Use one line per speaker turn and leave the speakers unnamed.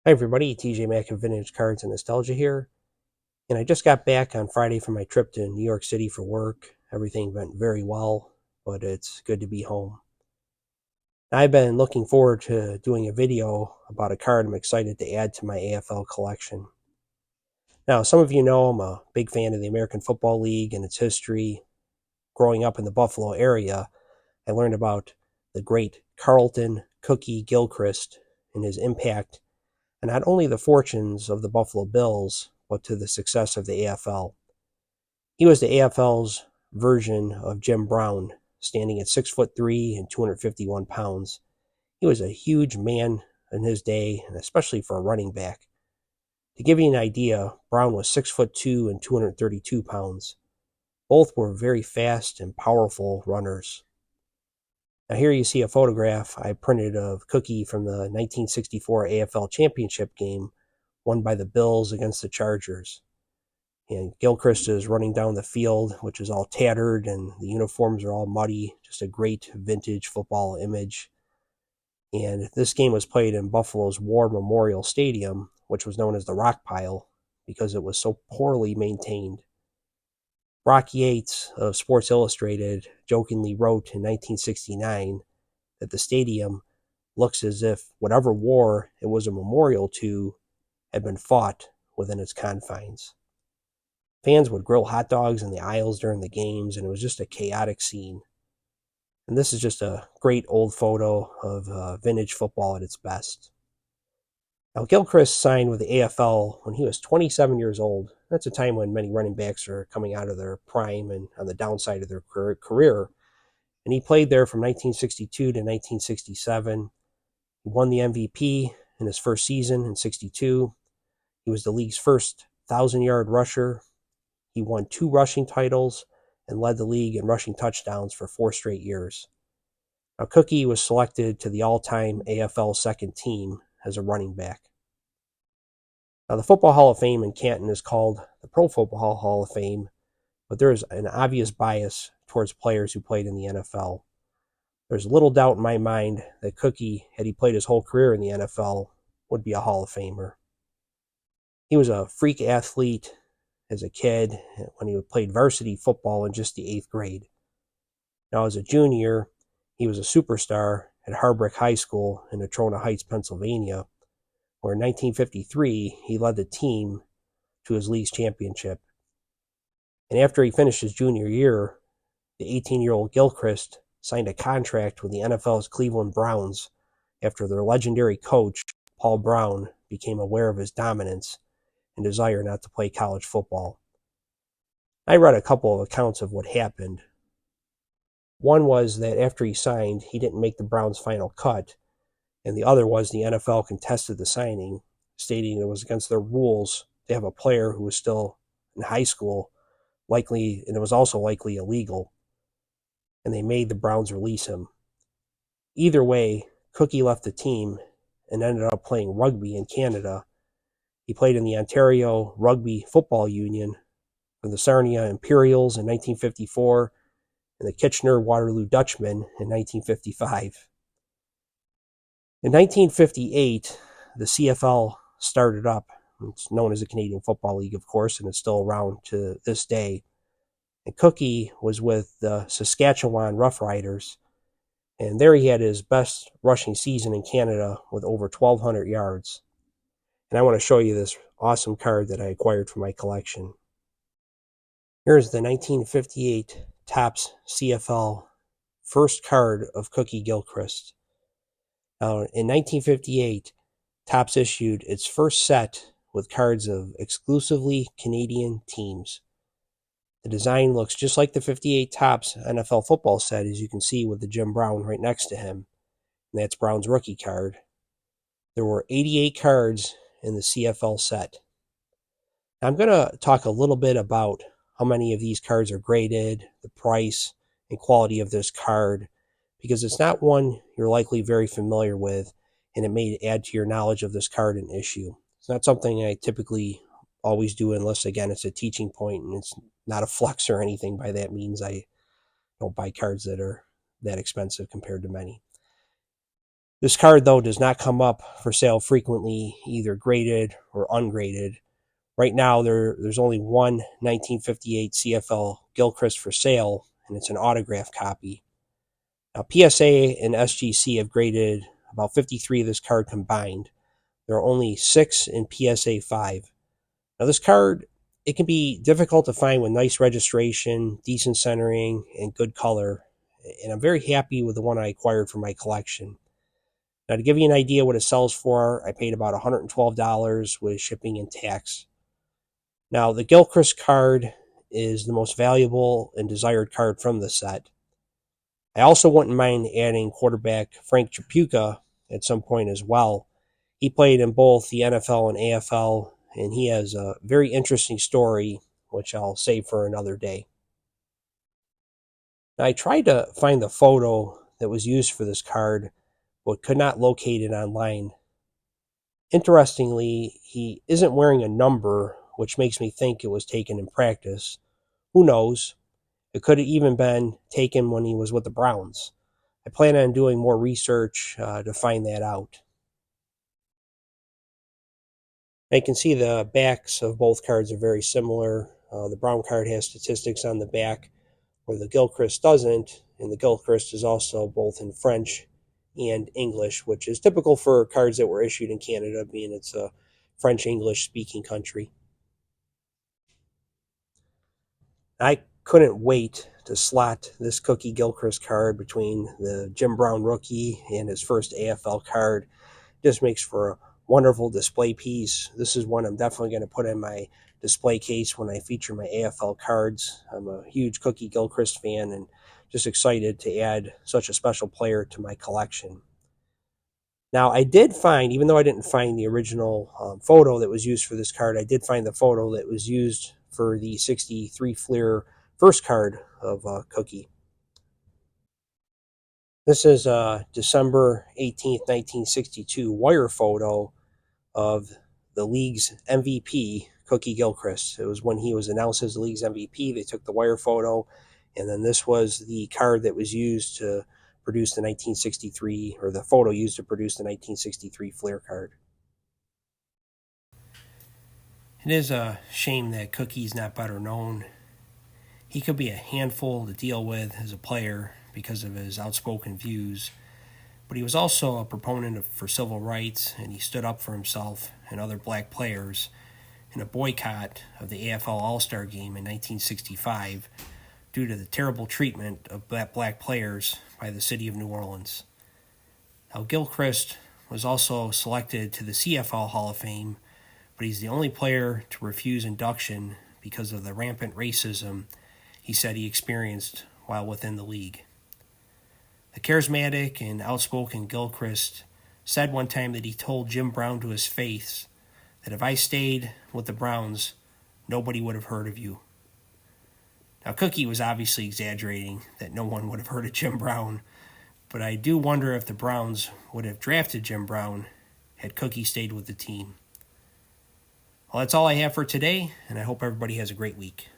Hi everybody, TJ Mack of Vintage Cards and Nostalgia here. And I just got back on Friday from my trip to New York City for work. Everything went very well, but it's good to be home. I've been looking forward to doing a video about a card I'm excited to add to my AFL collection. Now, some of you know I'm a big fan of the American Football League and its history. Growing up in the Buffalo area, I learned about the great Carlton Cookie Gilchrist and his impact and not only the fortunes of the Buffalo Bills, but to the success of the AFL. He was the AFL's version of Jim Brown, standing at 6'3" and 251 pounds. He was a huge man in his day, and especially for a running back. To give you an idea, Brown was 6'2" and 232 pounds. Both were very fast and powerful runners. Now here you see a photograph I printed of Cookie from the 1964 AFL Championship game won by the Bills against the Chargers. And Gilchrist is running down the field, which is all tattered, and the uniforms are all muddy. Just a great vintage football image. And this game was played in Buffalo's War Memorial Stadium, which was known as the Rock Pile, because it was so poorly maintained. Brock Yates of Sports Illustrated jokingly wrote in 1969 that the stadium looks as if whatever war it was a memorial to had been fought within its confines. Fans would grill hot dogs in the aisles during the games, and it was just a chaotic scene. And this is just a great old photo of vintage football at its best. Now, Gilchrist signed with the AFL when he was 27 years old. That's a time when many running backs are coming out of their prime and on the downside of their career. And he played there from 1962 to 1967. He won the MVP in his first season in 62. He was the league's first 1,000-yard rusher. He won 2 rushing titles and led the league in rushing touchdowns for 4 straight years. Now, Cookie was selected to the all-time AFL second team as a running back. Now, the Football Hall of Fame in Canton is called the Pro Football Hall of Fame, but there is an obvious bias towards players who played in the NFL. There's little doubt in my mind that Cookie, had he played his whole career in the NFL, would be a Hall of Famer. He was a freak athlete as a kid when he played varsity football in just the 8th grade. Now, as a junior, he was a superstar at Hardwick High School in Natrona Heights, Pennsylvania, where in 1953 he led the team to his league's championship. And after he finished his junior year, the 18-year-old Gilchrist signed a contract with the NFL's Cleveland Browns after their legendary coach, Paul Brown, became aware of his dominance and desire not to play college football. I read a couple of accounts of what happened. One was that after he signed, he didn't make the Browns' final cut, and the other was the NFL contested the signing, stating it was against their rules to have a player who was still in high school, likely, and it was also likely illegal, and they made the Browns release him. Either way, Cookie left the team and ended up playing rugby in Canada. He played in the Ontario Rugby Football Union for the Sarnia Imperials in 1954 and the Kitchener-Waterloo Dutchmen in 1955. In 1958, the CFL started up. It's known as the Canadian Football League, of course, and it's still around to this day. And Cookie was with the Saskatchewan Roughriders, and there he had his best rushing season in Canada with over 1,200 yards. And I want to show you this awesome card that I acquired from my collection. Here's the 1958 Topps CFL first card of Cookie Gilchrist. Now, in 1958, Topps issued its first set with cards of exclusively Canadian teams. The design looks just like the 58 Topps NFL football set, as you can see with the Jim Brown right next to him. And that's Brown's rookie card. There were 88 cards in the CFL set. Now, I'm going to talk a little bit about how many of these cards are graded, the price, and quality of this card, because it's not one you're likely very familiar with, and it may add to your knowledge of this card and issue. It's not something I typically always do unless, again, it's a teaching point, and it's not a flex or anything by that means. I don't buy cards that are that expensive compared to many. This card, though, does not come up for sale frequently, either graded or ungraded. Right now, there's only one 1958 CFL Gilchrist for sale, and it's an autograph copy. Now, PSA and SGC have graded about 53 of this card combined. There are only 6 in PSA 5. Now, this card, it can be difficult to find with nice registration, decent centering, and good color, and I'm very happy with the one I acquired for my collection. Now, to give you an idea what it sells for, I paid about $112 with shipping and tax. Now, the Gilchrist card is the most valuable and desired card from the set. I also wouldn't mind adding quarterback Frank Tripucka at some point as well. He played in both the NFL and AFL, and he has a very interesting story, which I'll save for another day. Now, I tried to find the photo that was used for this card, but could not locate it online. Interestingly, he isn't wearing a number, which makes me think it was taken in practice. Who knows? It could have even been taken when he was with the Browns. I plan on doing more research to find that out. I can see the backs of both cards are very similar. The Brown card has statistics on the back, where the Gilchrist doesn't, and the Gilchrist is also both in French and English, which is typical for cards that were issued in Canada, being it's a French-English speaking country. I couldn't wait to slot this Cookie Gilchrist card between the Jim Brown rookie and his first AFL card. Just makes for a wonderful display piece. This is one I'm definitely going to put in my display case when I feature my AFL cards. I'm a huge Cookie Gilchrist fan and just excited to add such a special player to my collection. Now, I did find, even though I didn't find the original photo that was used for this card, I did find the photo that was used for the 63 Fleer first card of Cookie. This is December 18th, 1962 wire photo of the league's MVP, Cookie Gilchrist. It was when he was announced as the league's MVP. They took the wire photo, and then this was the card that was used to produce the 1963, or the photo used to produce the 1963 Fleer card. It is a shame that Cookie's not better known. He could be a handful to deal with as a player because of his outspoken views, but he was also a proponent for civil rights, and he stood up for himself and other black players in a boycott of the AFL All-Star Game in 1965 due to the terrible treatment of black players by the city of New Orleans. Now, Gilchrist was also selected to the CFL Hall of Fame, but he's the only player to refuse induction because of the rampant racism he said he experienced while within the league. The charismatic and outspoken Gilchrist said one time that he told Jim Brown to his face that if I stayed with the Browns, nobody would have heard of you. Now, Cookie was obviously exaggerating that no one would have heard of Jim Brown, but I do wonder if the Browns would have drafted Jim Brown had Cookie stayed with the team. Well, that's all I have for today, and I hope everybody has a great week.